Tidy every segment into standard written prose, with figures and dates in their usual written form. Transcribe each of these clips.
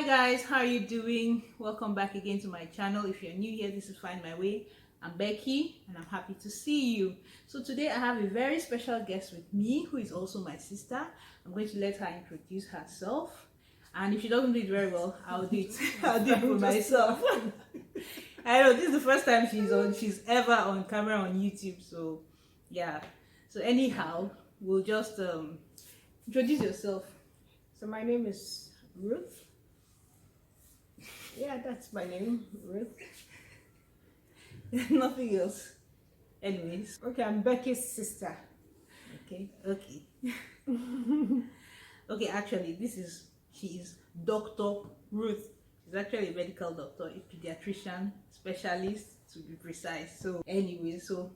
Hi guys, how are you doing? Welcome back again to my channel. If you're new here, this is Find My Way. I'm Becky and I'm happy to see you. So today I have a very special guest with me who is also my sister. I'm going to let her introduce herself, and if she doesn't do it very well, I'll do it. I'll do it for myself. I know this is the first time she's ever on camera on YouTube, so yeah. So anyhow, we'll just introduce yourself. So my name is Ruth. Yeah, that's my name, Ruth. Nothing else. Anyways. Okay, I'm Becky's sister. Okay. Okay, actually, she is Dr. Ruth. She's actually a medical doctor, a pediatrician specialist to be precise. So anyway, so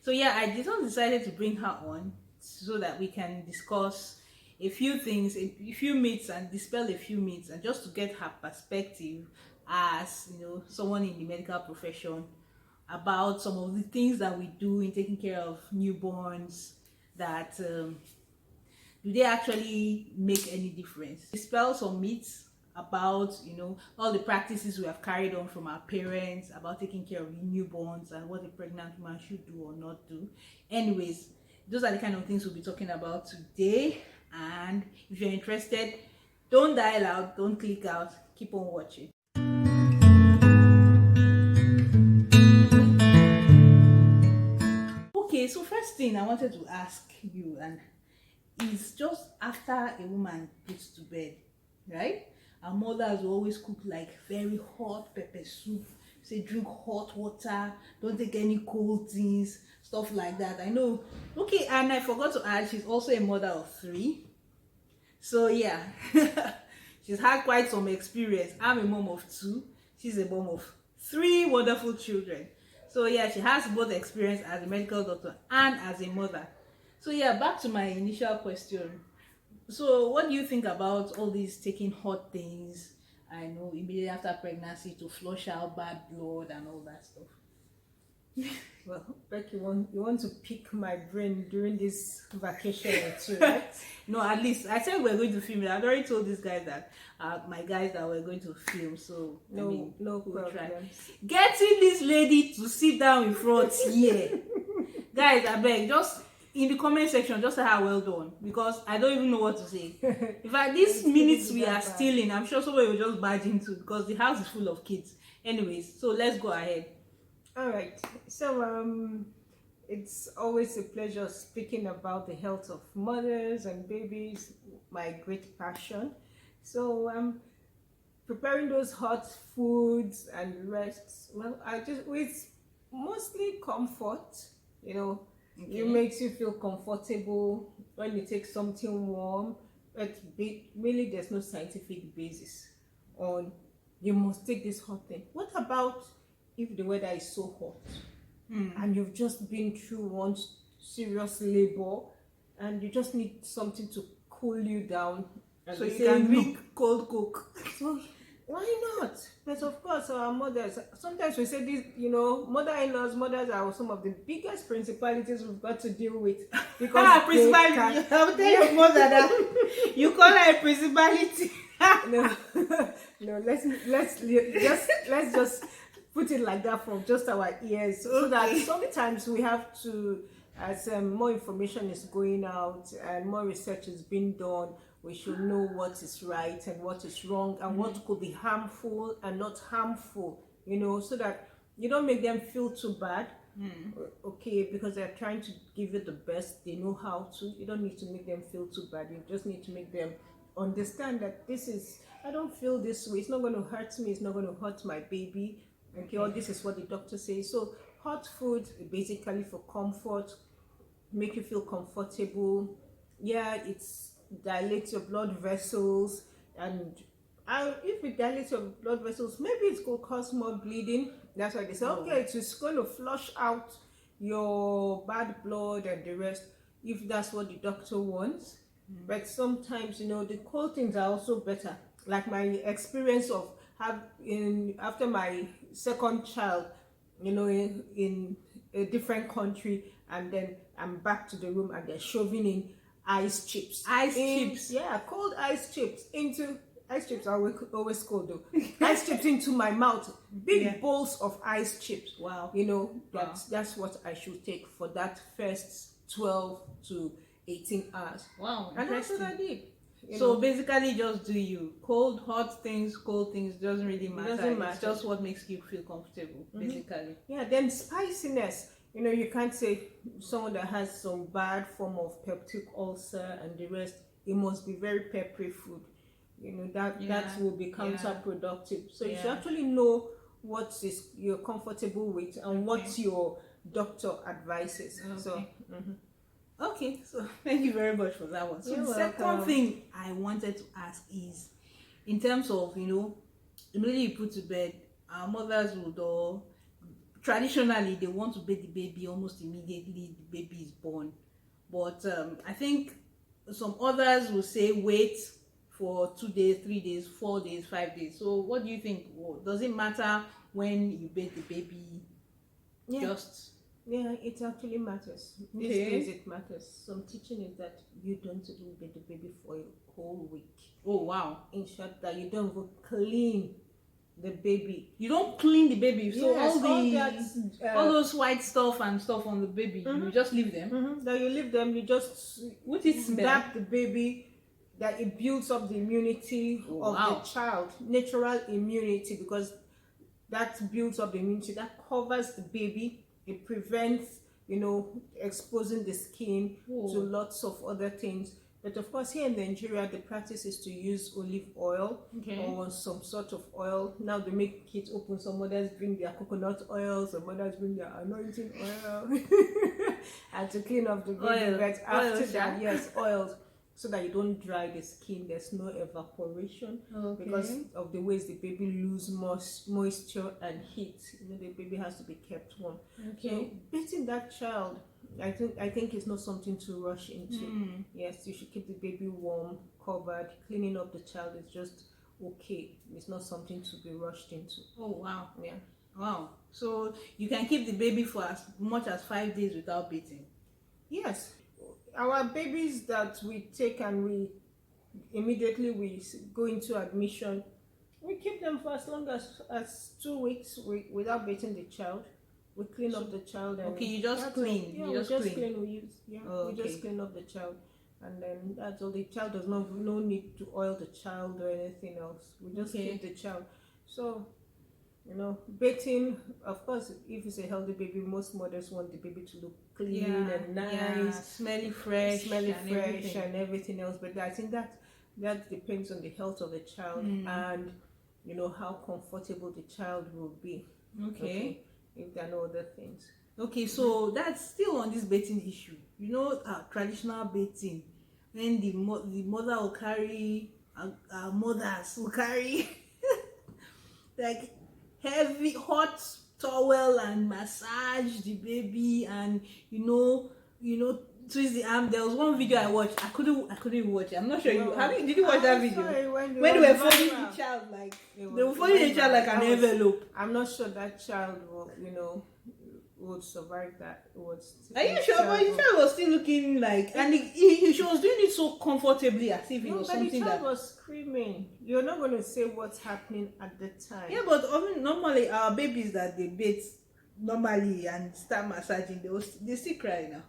yeah, I decided to bring her on so that we can discuss a few things, a few myths, and dispel a few myths, and just to get her perspective as someone in the medical profession about some of the things that we do in taking care of newborns. That do they actually make any difference? Dispel some myths about all the practices we have carried on from our parents about taking care of newborns and what a pregnant woman should do or not do. Anyways, those are the kind of things we'll be talking about today. And if you're interested, don't dial out, don't click out, keep on watching. Okay, so first thing I wanted to ask you, and is just after a woman puts to bed, right? Our mothers will always cook like very hot pepper soup, say drink hot water, don't take any cold things, stuff like that. I know. Okay, and I forgot to add, she's also a mother of 3. So yeah, she's had quite some experience. I'm a mom of 2. She's a mom of 3 wonderful children. So yeah, she has both experience as a medical doctor and as a mother. So yeah, back to my initial question. So what do you think about all these taking hot things, I know, immediately after pregnancy to flush out bad blood and all that stuff? Well, Becky, you want to pick my brain during this vacation or two, right? No, at least I said we're going to film it. I've already told these guys that my guys that we're going to film. So no we'll try. problems. Getting this lady to sit down in front here, guys, I beg, just in the comment section, just say how well done, because I don't even know what to say. In fact, these minutes we are stealing, I'm sure somebody will just barge into, because the house is full of kids. Anyways, so let's go ahead. All right. So it's always a pleasure speaking about the health of mothers and babies, my great passion. So preparing those hot foods and rests, well, with mostly comfort, Okay. It makes you feel comfortable when you take something warm, but really there's no scientific basis on you must take this hot thing. What about if the weather is so hot and you've just been through one serious labor and you just need something to cool you down? So you can drink cold Coke. So why not? But of course, our mothers, sometimes we say this, mother-in-laws, mothers are some of the biggest principalities we've got to deal with. Because principality. I'll tell your mother that you call her a principality. No, let's just put it like that from just our ears, so that sometimes we have to, as more information is going out and more research is being done, we should know what is right and what is wrong and what could be harmful and not harmful, so that you don't make them feel too bad, okay, because they're trying to give you the best they know how to. You don't need to make them feel too bad. You just need to make them understand that I don't feel this way. It's not going to hurt me. It's not going to hurt my baby. Okay, or this is what the doctor says. So hot food basically for comfort, make you feel comfortable. Yeah, it's dilates your blood vessels, and if it dilates your blood vessels, maybe it could cause more bleeding. That's why they say, okay, it's going to flush out your bad blood and the rest, if that's what the doctor wants. But sometimes, the cold things are also better. Like my experience of after my second child, in a different country, and then I'm back to the room and they're shoving in ice chips. Chips? Yeah, cold ice chips into ice chips are always cold though. Ice chips into my mouth, big bowls of ice chips. Wow. You know, that's what I should take for that first 12 to 18 hours. Wow, and that's what I did. So basically, just do you. Cold, hot things, cold things doesn't really matter. It doesn't matter. It's just what makes you feel comfortable, basically. Yeah, then spiciness. You know, you can't say someone that has some bad form of peptic ulcer and the rest, it must be very peppery food. You know, that will be counterproductive. So you should actually know what is you're comfortable with and what your doctor advises. So okay, so thank you very much for that one. So the second thing I wanted to ask is, in terms of, you know, immediately you put to bed, our mothers would all, traditionally, they want to bathe the baby almost immediately the baby is born. But I think some others will say wait for 2 days, 3 days, 4 days, 5 days. So what do you think? Does it matter when you bathe the baby? Yeah, it actually matters. These days it matters. Some teaching is that you don't even bathe the baby for a whole week. Oh wow. In short, that you don't even clean the baby. You don't clean the baby. So Yes, all those white stuff and stuff on the baby, you just leave them. That you leave them, you just dab the baby, that it builds up the immunity of the child, natural immunity, because that builds up the immunity, that covers the baby. It prevents, you know, exposing the skin to lots of other things. But of course, here in Nigeria, the practice is to use olive oil or some sort of oil. Now they make it open. Some mothers bring their coconut oil, some mothers bring their anointing oil, and to clean off the baby. But after that, yes, oils, so that you don't dry the skin. There's no evaporation because of the ways the baby loses moisture and heat. You know, the baby has to be kept warm. So bathing that child, I think it's not something to rush into. Yes, you should keep the baby warm, covered. Cleaning up the child is just okay. It's not something to be rushed into. Oh wow. Yeah. Wow. So you can keep the baby for as much as 5 days without bathing? Yes. Our babies that we take and we immediately go into admission, we keep them for as long as 2 weeks without bathing the child. We clean up the child. And you just clean. Yeah, we just clean. We just clean up the child, and then that's all. The child does no need to oil the child or anything else. We just keep the child. So, you know, bathing, of course, if it's a healthy baby, most mothers want the baby to look clean and nice, smelly fresh and everything else. But I think that depends on the health of the child and, you know, how comfortable the child will be. Okay. If there are no other things. Okay, so that's still on this bathing issue. You know, traditional bathing, when the mother will carry, our mothers will carry like heavy hot towel and massage the baby, and you know twist the arm. There was one video I watched. I couldn't watch it. I'm not sure did you watch that video? Sorry, when they were folding the child, like they were folding the child like an envelope. I'm not sure that child will, you know, would survive that. Are you sure? But the child was still looking like, and she was doing it so comfortably, as if it was something the child was screaming. You're not going to say what's happening at the time. Yeah, but normally our babies that they bathe normally and start massaging, they still cry now.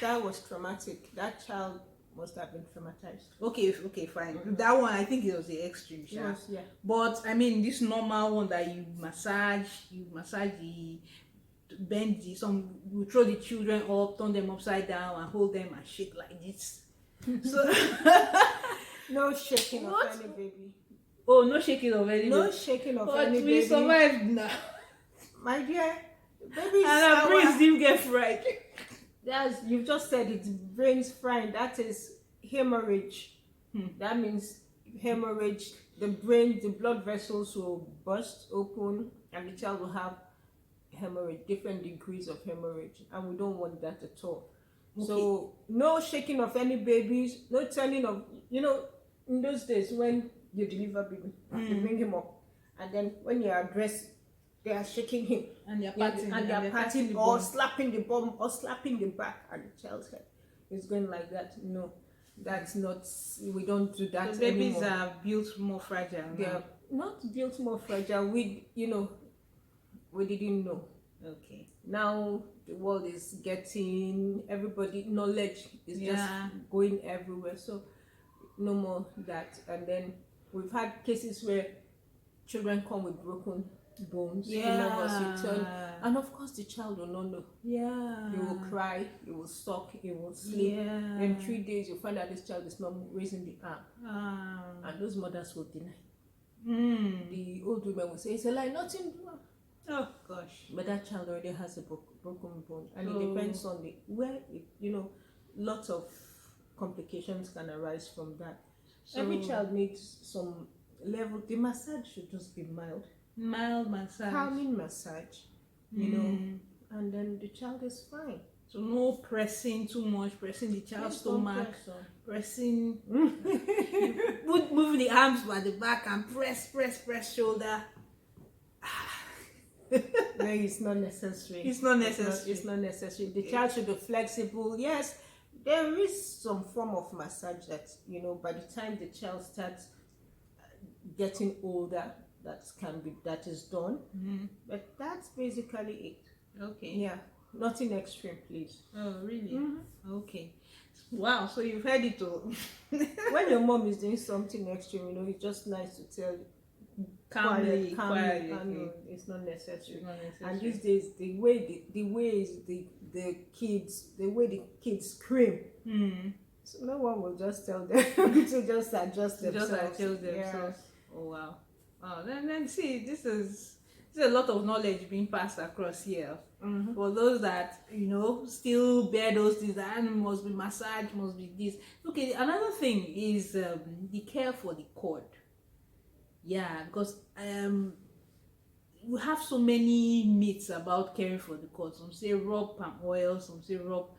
That was traumatic. That child must have been traumatized. Okay, fine. That one, I think it was the extreme. Yes, yeah. But I mean, this normal one that you massage the bend the you throw the children up, turn them upside down, and hold them and shake like this. So no shaking of any baby. Oh, no shaking of any. No shaking of any baby. But we survived now, my dear. Babies, and our brains didn't get fried. You've just said it's brains frying. That is hemorrhage. That means hemorrhage. The blood vessels will burst open, and the child will have hemorrhage, different degrees of hemorrhage, and we don't want that at all. So no shaking of any babies, no turning of, you know, in those days when you deliver baby, you bring him up, and then when you are dressed, they are shaking him and they are patting or slapping the bum or slapping the back at the child's head. It's going like that. No. That's not, we don't do that So babies anymore. are built more fragile They now. are not built more fragile. We, we didn't know. Okay. Now the world is getting, everybody, knowledge is Yeah. just going everywhere. So no more that. And then we've had cases where children come with broken bones in the hospital, and of course the child will not know. Yeah. He will cry, he will suck, he will sleep. Yeah. In 3 days you find out this child is not raising the arm, and those mothers will deny. The old women will say it's a lie, nothing. Oh gosh. But that child already has a broken bone, and it depends on lots of complications can arise from that. So every child needs some level. The massage should just be mild massage, calming massage, and then the child is fine. So no pressing too much, pressing the child's stomach, pressing moving the arms by the back and press shoulder. No, it's not necessary. It's not necessary. It's not necessary. The child should be flexible. Yes, there is some form of massage that, by the time the child starts getting older, that is done. But that's basically it. Okay. Yeah, nothing extreme, please. Oh, really? Okay. Wow, so you've heard it all. When your mom is doing something extreme, it's just nice to tell you. Calmly. It's not necessary. It's not necessary. And these days, the way the kids scream, so no one will just tell them to just adjust themselves. Yeah. Oh wow. Then see, this is a lot of knowledge being passed across here. For those that still bear those things, that must be massage, must be this. Okay, another thing is the care for the cord. Yeah, because we have so many myths about caring for the cord. Some say rub palm oil, some say rub,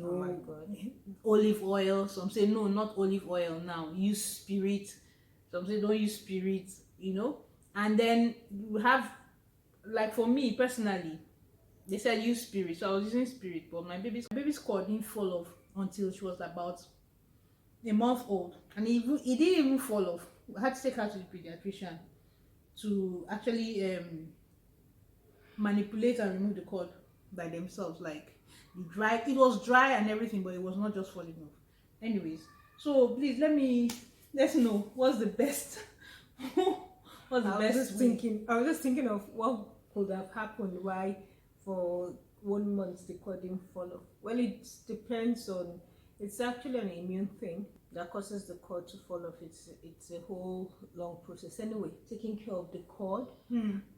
Oh my God. olive oil. Some say no, not olive oil now. Use spirit. Some say don't use spirit. And then you have, like for me personally, they said use spirit, so I was using spirit, but my baby's cord didn't fall off until she was about a month old, and it didn't even fall off. I had to take her to the pediatrician to actually manipulate and remove the cord by themselves. Like it was dry and everything, but it was not just falling off. Anyways, so please let's know what's the best. I was just thinking of what could have happened. Why for 1 month the cord didn't fall off? Well, it depends on. It's actually an immune thing that causes the cord to fall off. It's a whole long process. Anyway, taking care of the cord.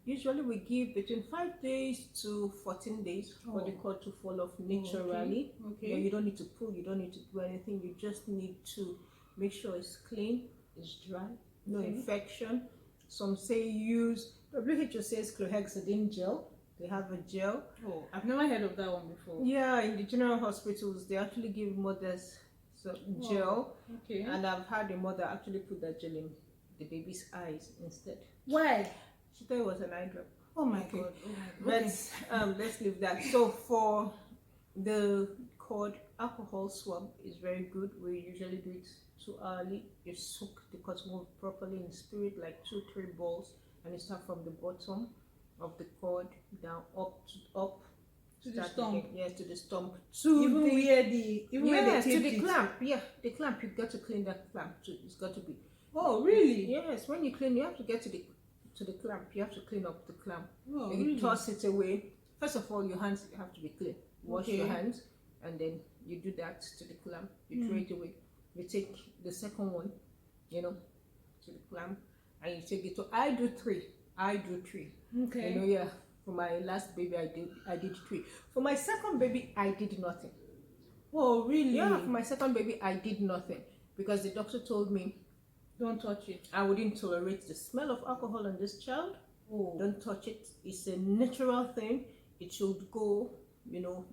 Usually we give between 5 days to 14 days for the cord to fall off naturally. Okay. Yeah, you don't need to pull. You don't need to do anything. You just need to make sure it's clean, it's dry, no infection. Some say use, WHO says chlorhexidine gel. They have a gel. Oh, I've never heard of that one before. Yeah, in the general hospitals, they actually give mothers gel. Okay. And I've had a mother actually put that gel in the baby's eyes instead. Why? She thought it was an eye drop. Oh my God. But let's leave that. So for the cord, alcohol swab is very good. We usually do it too early. You soak the cotton wool properly in spirit, like 2-3 balls, and you start from the bottom of the cord down up to the stump. Yes, to the stump. Where the clamp. Yeah, the clamp. You've got to clean that clamp too. It's got to be. Oh really? Yes. When you clean, you have to get to the clamp. You have to clean up the clamp. Oh, and you really? toss it away. First of all, your hands have to be clean. Wash your hands, and then you do that to the clamp. You throw it away. You take the second one, to the clamp, and you take it to. I do 3. Okay. For my last baby, I did 3. For my second baby, I did nothing. Oh really? Yeah. For my second baby, I did nothing because the doctor told me, don't touch it. I wouldn't tolerate the smell of alcohol on this child. Oh. Don't touch it. It's a natural thing. It should go,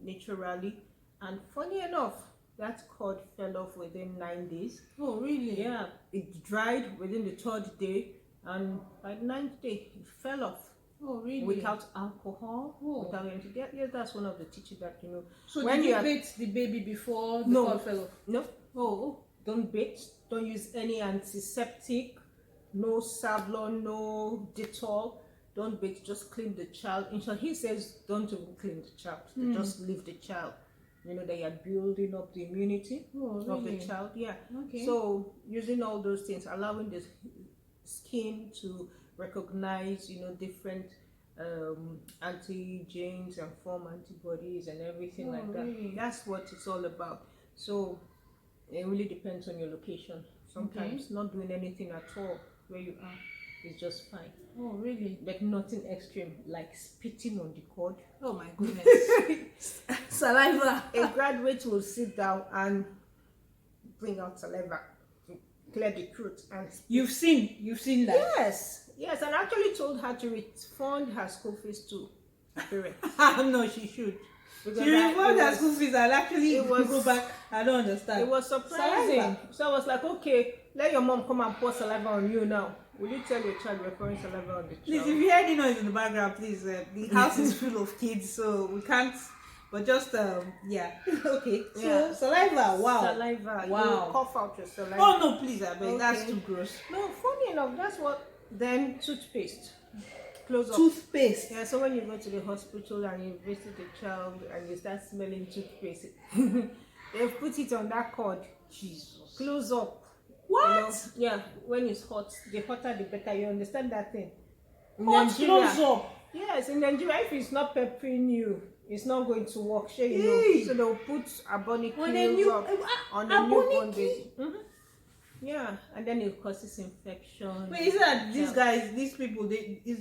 naturally. And funny enough, that cord fell off within 9 days. Oh really? Yeah. It dried within the 3rd day, and by the 9th day, it fell off. Oh really? Without alcohol. Without anything. Yeah, that's one of the teachings that So when you bathe the baby before the cord fell off? No. Oh. don't bathe, don't use any antiseptic, no Savlon, no Dettol. Don't bathe, just clean the child. In short, he says don't even clean the child, just leave the child. You know, that you're building up the immunity of the child. Yeah. Okay. So using all those things, allowing the skin to recognize, you know, different antigens and form antibodies and everything like that. Really? That's what it's all about. So it really depends on your location. Sometimes not doing anything at all where you are is just fine. Oh, really? But nothing extreme like spitting on the cord. Oh my goodness. Saliva. A graduate will sit down and bring out saliva, clear the throat, and spit. You've seen that? Yes, and I actually told her to refund her school fees to parents. No, she should. Because She refunded her school fees and actually go back. I don't understand. It was surprising. Saliva. So I was like, okay, let your mom come and pour saliva on you now. Will you tell your child you're pouring saliva on the child? Please, if you hear any noise in the background, please. The house is full of kids, so we can't. But just yeah. Okay. So Yeah. saliva. Wow. Saliva. Wow. You cough out your saliva. Oh no, please, I beg. Okay. That's too gross. No, funny enough, that's what. Then toothpaste. Close up. Toothpaste. Yeah, so when you go to the hospital and you visit the child and you start smelling toothpaste, they put it on that cord. Jesus. Close up. What? You know? Yeah, when it's hot, the hotter the better. You understand that thing? In Hot Nigeria- close up. Yes, in Nigeria, if it's not peppering you, it's not going to work. Sure, you Hey. know. So they'll put abonic On a new on the newborn abonic? baby. Yeah, and then it causes infection. Wait, is it that these Yeah. guys, these people, is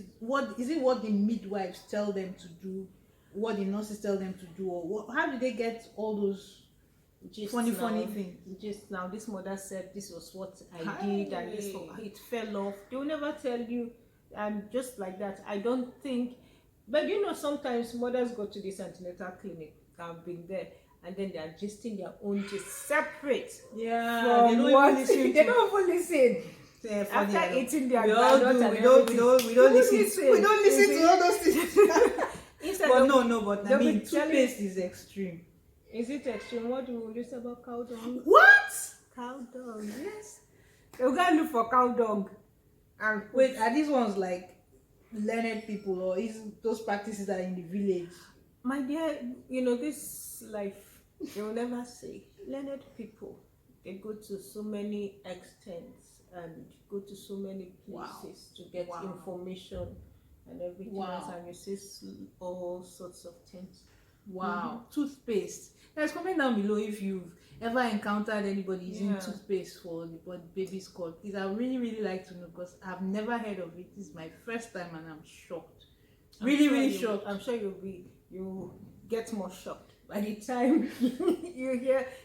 it what the midwives tell them to do, what the nurses tell them to do, or what, how do they get all those Just funny now, things? Just now, this mother said this was what I Hi. did, and this it fell off. They will never tell you, and just like that. I don't think, but you know, sometimes mothers go to this antenatal clinic. I've been there, and then they are gisting their own gist separate. Yeah, From they don't what- even listen. they don't even listen. Yeah, funny After enough. eating their we all groundnut do. and We don't everything. we don't You listen. We don't listen Is to all those things. Instead But of- but I they'll be mean, telling- toothpaste is extreme. Is it extreme? What do you say about cow dung? What? Cow dung, yes. They'll go and look for cow dung. And Wait, are these ones like learned people, or is those practices that are in the village? my dear, you know, this life, they will never say. Learned people, they go to so many extents and go to so many places to get information and everything else, and you see all sorts of things. Wow. Toothpaste. Guys, comment down below if you've ever encountered anybody using toothpaste for the baby's cold. Please, I really like to know, because I've never heard of it. This is my first time and I'm shocked. Really shocked. I'm sure you'll get more shocked by the time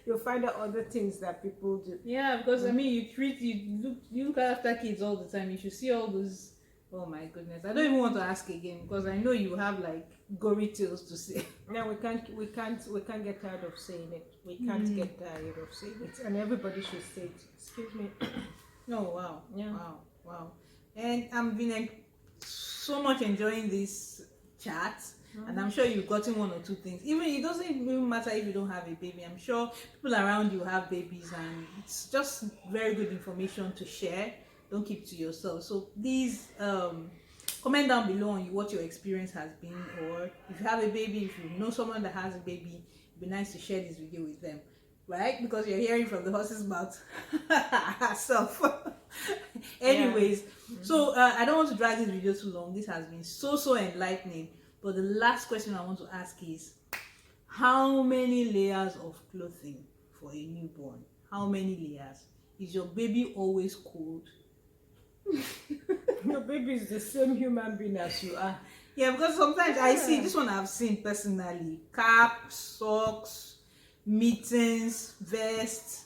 you'll find out other things that people do. Yeah, because I mean, you look after kids all the time. You should see all those. Oh my goodness, I don't even want to ask again, because I know you have like gory tales to say. No, we can't get tired of saying it. We can't get tired of saying it, and everybody should say it. Excuse me. No, wow, Yeah. wow. And I've been so much enjoying this chat, and I'm sure you've gotten one or two things. Even it doesn't even matter if you don't have a baby. I'm sure people around you have babies, and it's just very good information to share. Don't keep to yourself. So please comment down below on what your experience has been, or if you have a baby, if you know someone that has a baby, it'd be nice to share this video with them, right? Because you're hearing from the horse's mouth herself. Anyways, so I don't want to drag this video too long. This has been so enlightening. But the last question I want to ask is, how many layers of clothing for a newborn? How many layers? Is your baby always cold? Your baby is the same human being as you are. Yeah, because sometimes I see this one I've seen personally: cap, socks, mittens, vest,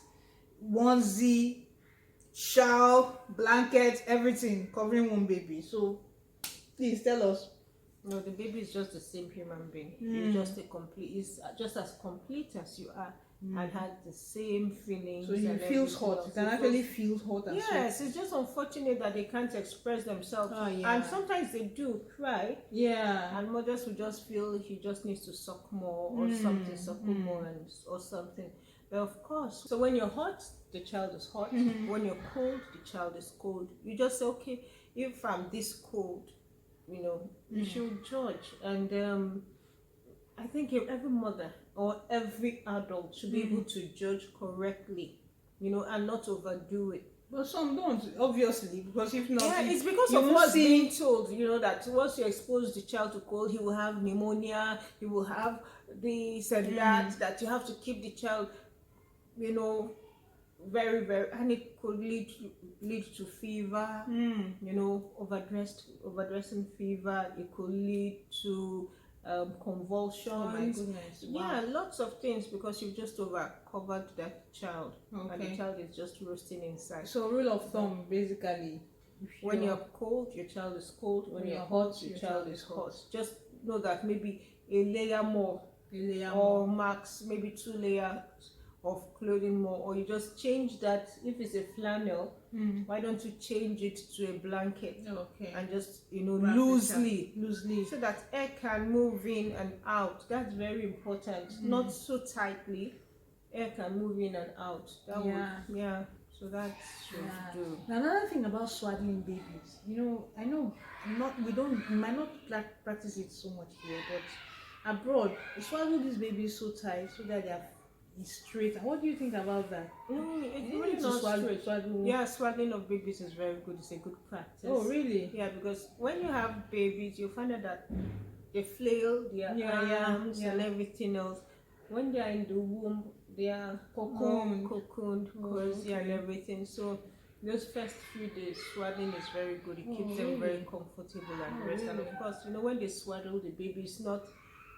onesie, shawl, blanket, everything covering one baby. So please tell us. No, the baby is just the same human being. He's just just as complete as you are, and has the same feelings. So he and feels everything hot. else. He can actually feel hot and Yes, it's just unfortunate that they can't express themselves. Oh, yeah. And sometimes they do cry. Yeah. And mothers will just feel he just needs to suck more or something, suckle more or something. Of course. So when you're hot, the child is hot. When you're cold, the child is cold. You just say, okay, if I'm this cold, you should judge. And I think every mother or every adult should be able to judge correctly, and not overdo it. But some don't, obviously, because if not, Yeah, it's because of what's being told, that once you expose the child to cold, he will have pneumonia, he will have this and that you have to keep the child, very, very, and it could lead to fever, overdressing fever. It could lead to convulsions. Oh my goodness! Wow. Yeah, lots of things, because you've just covered that child, and the child is just roasting inside. So rule of thumb, basically, when you're cold, your child is cold. When you're hot, your child is hot. Just know that maybe a layer more, or max maybe 2 layers of clothing more, or you just change that. If it's a flannel, why don't you change it to a blanket? And just loosely, so that air can move in and out. That's very important. Not so tightly. Air can move in and out. So that should do. Another thing about swaddling babies, I know we might not practice it so much here, but abroad, we swaddle these babies so tight so that they are straight. And what do you think about that? No, it's really not straight. Yeah, swaddling of babies is very good. It's a good practice. Oh, really? Yeah, because when you have babies, you find out that they flail their arms and everything else. When they are in the womb, they are cocooned, cozy and everything. So those first few days, swaddling is very good. It keeps them very comfortable and rest. And of course, when they swaddle the baby, it's not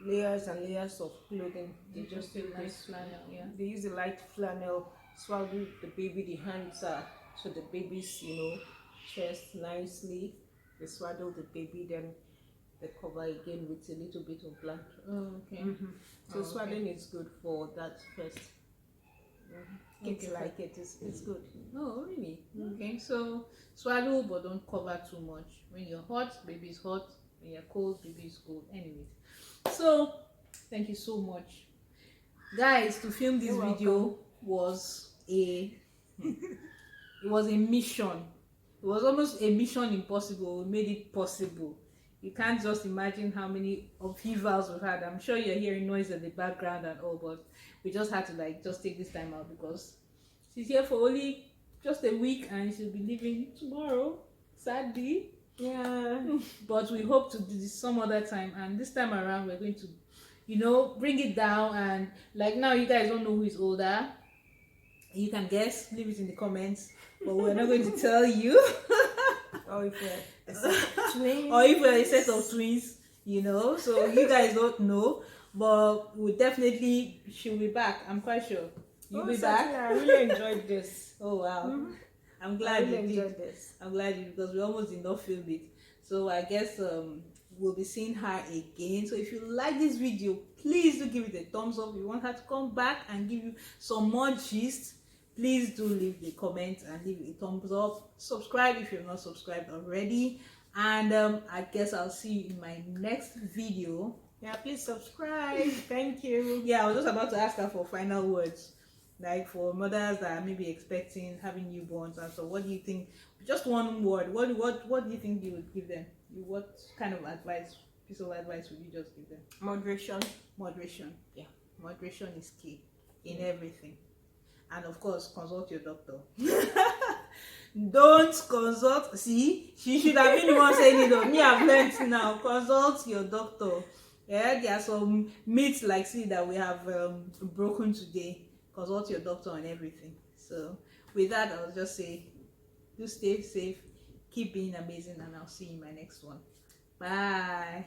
layers and layers of clothing. They just take this flannel. They use a light flannel, swaddle the baby. The hands are to the baby's, chest nicely. They swaddle the baby, then they cover again with a little bit of blanket. So swaddling is good for that first. Kids like it. It's good. Oh, really? Okay, so swaddle, but don't cover too much. When you're hot, baby is hot. When you're cold, baby is cold. Anyways, so thank you so much, guys. To film this video was it was a mission. It was almost a mission impossible. We made it possible. You can't just imagine how many upheavals we've had. I'm sure you're hearing noise in the background and all, but we just had to just take this time out because she's here for only just a week and she'll be leaving tomorrow, sadly. Yeah. But we hope to do this some other time, and this time around we're going to bring it down. And now you guys don't know who is older. You can guess, leave it in the comments, but we're not going to tell you. Or if we're a set of twins. Or if we're a set of twins, so you guys don't know, but she'll be back. I'm quite sure. You'll be back. I really enjoyed this. Oh wow. I'm glad you enjoyed this. I'm glad you, because we almost did not film it. So I guess we'll be seeing her again. So if you like this video, please do give it a thumbs up. If you want her to come back and give you some more gist, please do leave the comments and leave a thumbs up. Subscribe if you're not subscribed already. And I guess I'll see you in my next video. Yeah, please subscribe. Thank you. Yeah, I was just about to ask her for final words. For mothers that are maybe having newborns, and so what do you think? Just one word. What do you think you would give them? What kind of piece of advice would you just give them? Moderation. Yeah, moderation is key in everything. And of course, consult your doctor. Don't consult. See, she should have been the one saying it. Me, I've learned now. Consult your doctor. Yeah, there are some myths that we have broken today. Consult your doctor on everything. So with that, I'll just say, do stay safe, keep being amazing, and I'll see you in my next one. Bye.